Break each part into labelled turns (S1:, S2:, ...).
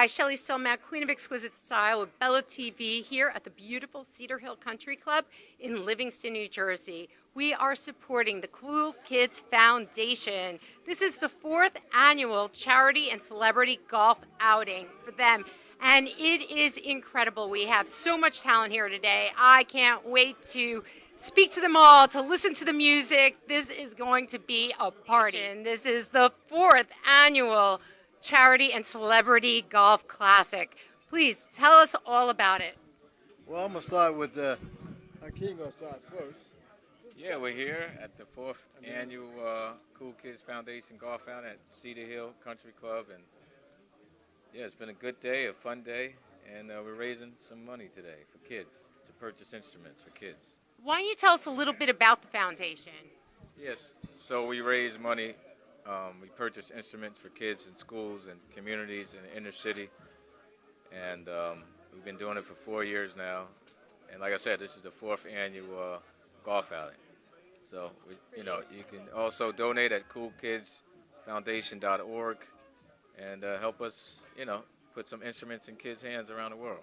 S1: Hi, Shelli Stelmak, Queen of Exquisite Style with Bella TV here at the beautiful Cedar Hill Country Club in Livingston, New Jersey. We are supporting the Kool Kids Foundation. This is the 4th annual charity and celebrity golf outing for them. And it is incredible. We have so much talent here today. I can't wait to speak to them all, to listen to the music. This is going to be a party. And this is the 4th annual Charity and Celebrity Golf Classic. Please tell us all about it.
S2: Well, I'm going to start with Hakim going to start first.
S3: Yeah, we're here at the 4th annual Kool Kids Foundation Golf Outing at Cedar Hill Country Club. And yeah, it's been a good day, a fun day, and we're raising some money today for kids, to purchase instruments for kids.
S1: Why don't you tell us a little bit about the foundation?
S3: Yes, so we raise money. We purchase instruments for kids in schools and communities in the inner city, and we've been doing it for 4 years now. And like I said, this is the 4th annual golf outing. So you can also donate at koolkidsfoundation.org and help us, put some instruments in kids' hands around the world.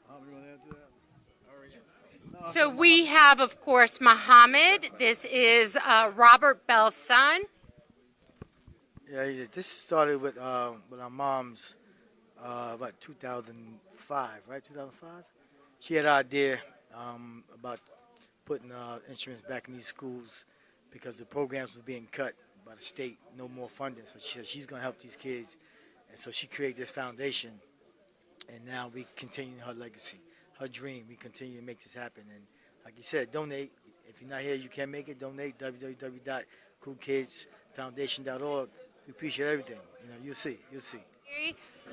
S2: You want to add to that?
S1: So we have, of course, Muhammad. This is Robert Bell's son.
S2: Yeah, this started with our mom's about 2005, right? 2005. She had an idea about putting instruments back in these schools because the programs were being cut by the state, no more funding. So she said she's going to help these kids, and so she created this foundation. And now we continue her legacy, her dream. We continue to make this happen. And like you said, donate. If you're not here, you can't make it. Donate www.koolkidsfoundation.org. We appreciate everything. You'll see.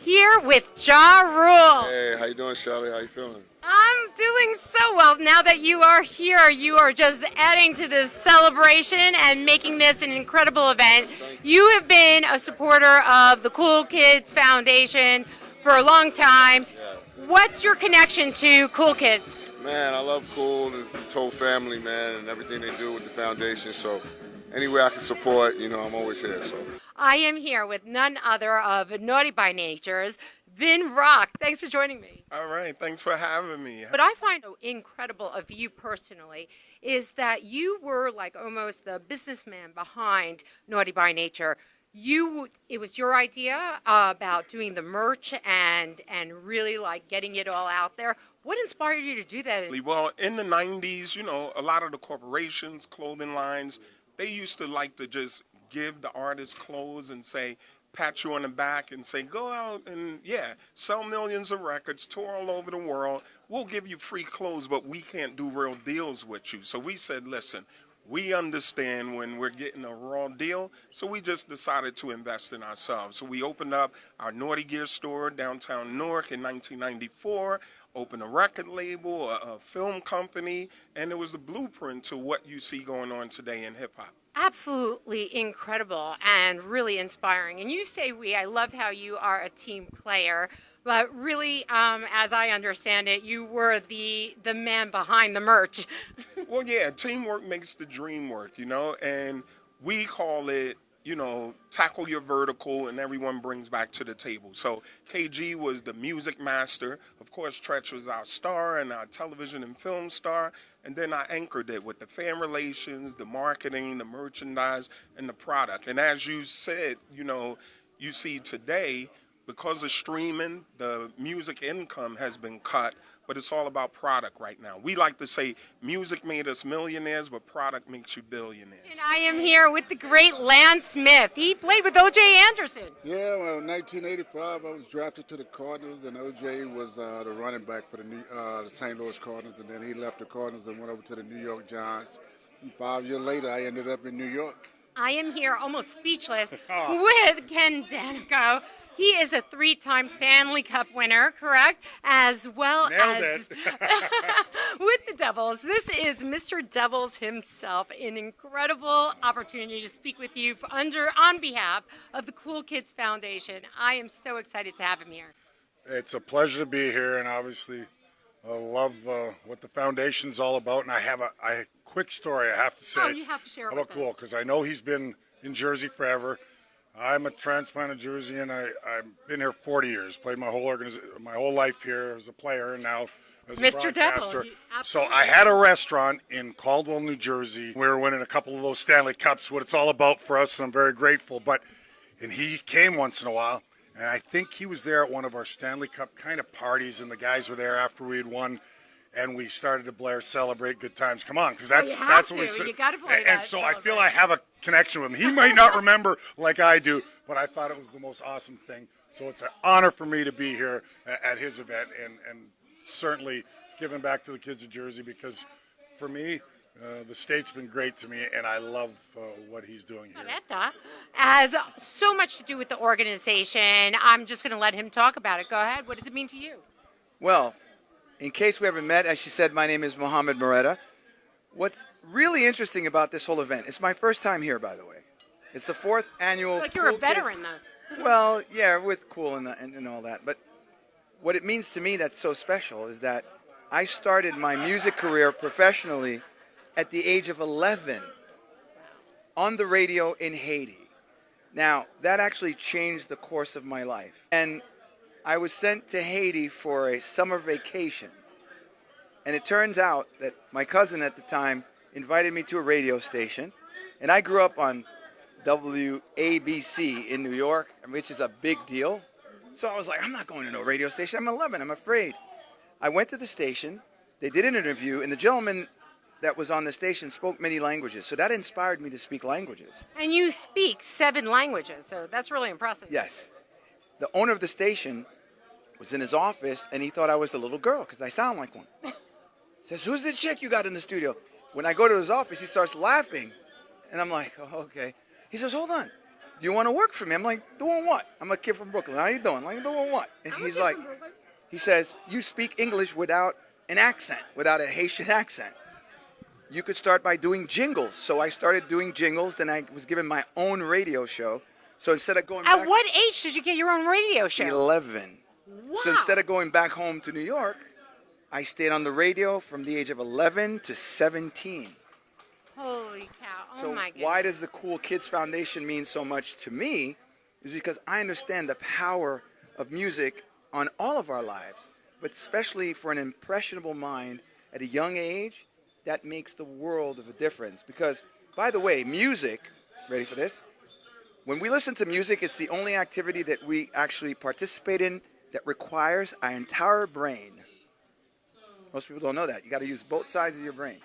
S1: Here with Ja Rule.
S4: Hey, how you doing, Shelly? How you feeling?
S1: I'm doing so well. Now that you are here, you are just adding to this celebration and making this an incredible event. You have been a supporter of the Kool Kids Foundation for a long time.
S4: Yeah.
S1: What's your connection to Kool Kids?
S4: Man, I love Kool, this whole family, man, and everything they do with the foundation. So any way I can support, I'm always here. So
S1: I am here with none other of Naughty by Nature's Vin Rock. Thanks for joining me.
S5: All right, thanks for having me.
S1: What I find so incredible of you personally is that you were like almost the businessman behind Naughty by Nature. It was your idea about doing the merch and really like getting it all out there. What inspired you to do that?
S5: Well, in the 90s, a lot of the corporations, clothing lines, they used to like to just give the artists clothes and say, pat you on the back and say, go out and, sell millions of records, tour all over the world. We'll give you free clothes, but we can't do real deals with you. So we said, listen, we understand when we're getting a raw deal, so we just decided to invest in ourselves. So we opened up our Naughty Gear store downtown Newark in 1994, opened a record label, a film company, and it was the blueprint to what you see going on today in hip-hop.
S1: Absolutely incredible and really inspiring. And you say we, I love how you are a team player, but really, as I understand it, you were the man behind the merch.
S5: Well, yeah, teamwork makes the dream work, and we call it, tackle your vertical and everyone brings back to the table. So KG was the music master. Of course, Tretch was our star and our television and film star. And then I anchored it with the fan relations, the marketing, the merchandise, and the product. And as you said, you see today, because of streaming, the music income has been cut, but it's all about product right now. We like to say music made us millionaires, but product makes you billionaires.
S1: And I am here with the great Lance Smith. He played with O.J. Anderson.
S6: Yeah, well, in 1985, I was drafted to the Cardinals, and O.J. was the running back for the St. Louis Cardinals, and then he left the Cardinals and went over to the New York Giants. And 5 years later, I ended up in New York.
S1: I am here almost speechless with Ken Danico. He is a 3-time Stanley Cup winner, correct? As well as with the Devils. This is Mr. Devils himself. An incredible opportunity to speak with you on behalf of the Kool Kids Foundation. I am so excited to have him here.
S7: It's a pleasure to be here, and obviously I love what the foundation's all about. And I have a quick story I have to say.
S1: Oh, you have to share it
S7: about
S1: with
S7: Kool,
S1: us.
S7: because I know he's been in Jersey forever. I'm a transplanted Jersey, and I've been here 40 years. Played my whole life here as a player, and now as a
S1: Mr.
S7: broadcaster.
S1: Devil,
S7: So I had a restaurant in Caldwell, New Jersey. We were winning a couple of those Stanley Cups, what it's all about for us, and I'm very grateful. And he came once in a while, and I think he was there at one of our Stanley Cup kind of parties, and the guys were there after we had won. And we started to blare "Celebrate Good Times." Come on, because that's what we said.
S1: You got to play
S7: And
S1: that.
S7: so I feel I have a connection with him. He might not remember like I do, but I thought it was the most awesome thing. So it's an honor for me to be here at his event, and certainly giving back to the kids of Jersey, because for me, the state's been great to me, and I love what he's doing here.
S1: Loretta has so much to do with the organization. I'm just going to let him talk about it. Go ahead. What does it mean to you?
S8: Well, in case we haven't met, as she said, my name is Mohammed Moretta. What's really interesting about this whole event, it's my first time here, by the way. It's the 4th annual.
S1: It's like you're a
S8: Kool
S1: veteran,
S8: Kids.
S1: though.
S8: Well, yeah, with Kool and all that. But what it means to me that's so special is that I started my music career professionally at the age of 11 on the radio in Haiti. Now, that actually changed the course of my life. And I was sent to Haiti for a summer vacation. And it turns out that my cousin at the time invited me to a radio station. And I grew up on WABC in New York, which is a big deal. So I was like, I'm not going to no radio station. I'm 11. I'm afraid. I went to the station. They did an interview. And the gentleman that was on the station spoke many languages. So that inspired me to speak languages.
S1: And you speak 7 languages, so that's really impressive.
S8: Yes. The owner of the station was in his office, and he thought I was a little girl because I sound like one. Says, "Who's the chick you got in the studio?" When I go to his office, he starts laughing, and I'm like, "Oh, okay." He says, "Hold on. Do you want to work for me?" I'm like, "Doing what?" I'm a kid from Brooklyn. How you doing? Like, doing what? And he's like, he says, "You speak English without an accent, without a Haitian accent. You could start by doing jingles." So I started doing jingles. Then I was given my own radio show. So instead of going
S1: At
S8: back,
S1: what age did you get your own radio show?
S8: 11.
S1: Wow.
S8: So instead of going back home to New York, I stayed on the radio from the age of 11 to 17.
S1: Holy cow. Oh,
S8: So
S1: my goodness.
S8: why does the Kool Kids Foundation mean so much to me is because I understand the power of music on all of our lives, but especially for an impressionable mind at a young age, that makes the world of a difference. Because, by the way, music, ready for this? When we listen to music, it's the only activity that we actually participate in that requires our entire brain. Most people don't know that. You got to use both sides of your brain.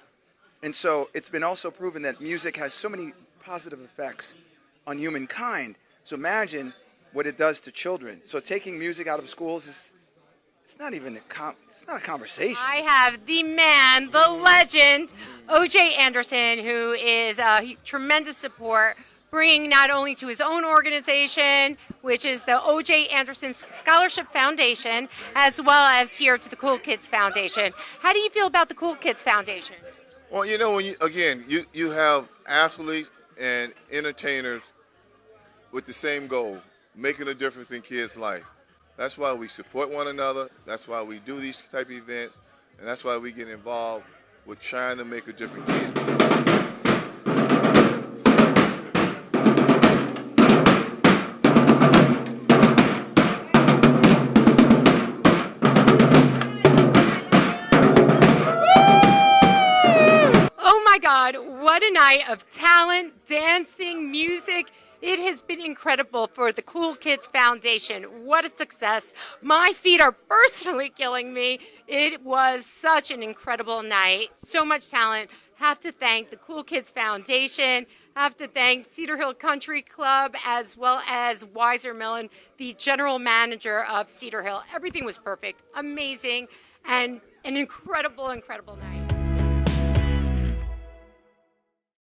S8: And so it's been also proven that music has so many positive effects on humankind. So imagine what it does to children. So taking music out of schools is, it's not even it's not a conversation.
S1: I have the man, the legend, O.J. Anderson, who is a tremendous support, bringing not only to his own organization, which is the O.J. Anderson Scholarship Foundation, as well as here to the Kool Kids Foundation. How do you feel about the Kool Kids Foundation?
S4: Well, you know, when you have athletes and entertainers with the same goal, making a difference in kids' life. That's why we support one another. That's why we do these type of events, and that's why we get involved with trying to make a difference in kids' life.
S1: God, what a night of talent, dancing, music. It has been incredible for the Kool Kids Foundation. What a success. My feet are personally killing me. It was such an incredible night. So much talent. Have to thank the Kool Kids Foundation. Have to thank Cedar Hill Country Club, as well as Weiser Millen, the general manager of Cedar Hill. Everything was perfect, amazing, and an incredible, incredible night.